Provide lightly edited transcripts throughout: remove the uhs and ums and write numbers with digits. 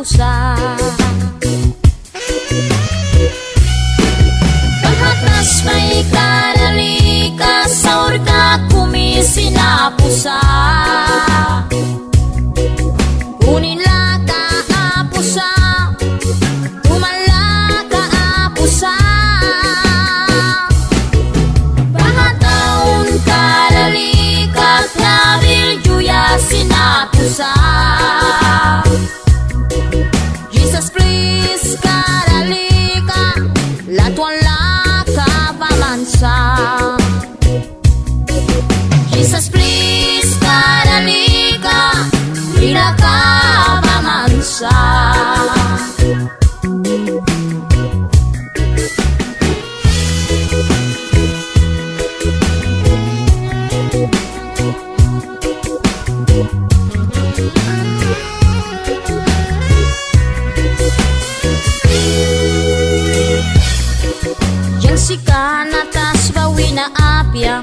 pusa. Pahatas may karali ka sa orka kumisi na pusa. Kunin la ka pusa, tumala ka pusa. Pahataon karali ka travel juya sinapusa. Jesus please karali ka latuan la ka pamansa. Jesus please karali ka bila ka pamansa. Sika natas bawi na apya,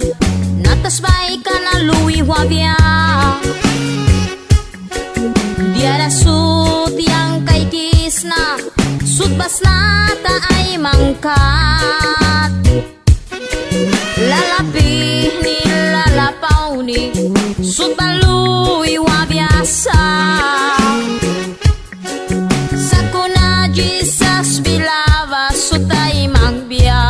natas bai ka na lui wabya. Diara sut yang kay kisna, sut bas na ta ay mangkat. Lalapih ni lalapaw ni, sut balui wabyasa. Sakuna Jesus bilava sut ay magbiya.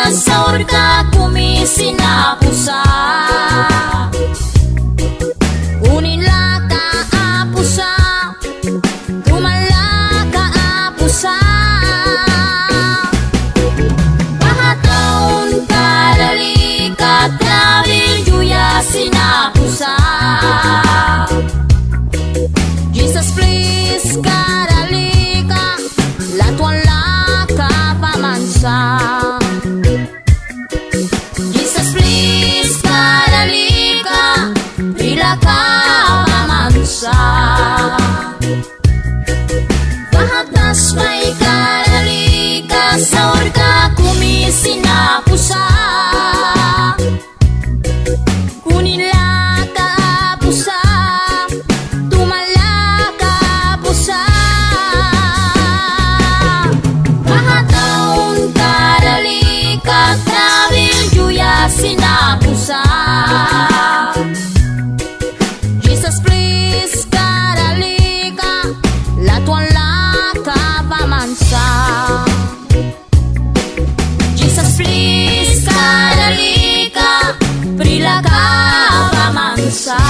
Sa orka kumisi na pusa. Kunin la ka pusa, tumala ka pusa. Pahataon karali ka travel juya sinapusa. Jesus please karali ka latuan la ka pamansa. Jesus please karali ka bila ka pamansa. Pahatas may karali ka sa orka kumisi na pusa. Kunin la ka pusa, tumala ka pusa. Pahataon karali ka travel juya sinapusa. Jesus please karali ka latuan la ka pamansa. Jesus please karali ka bila ka pamansa.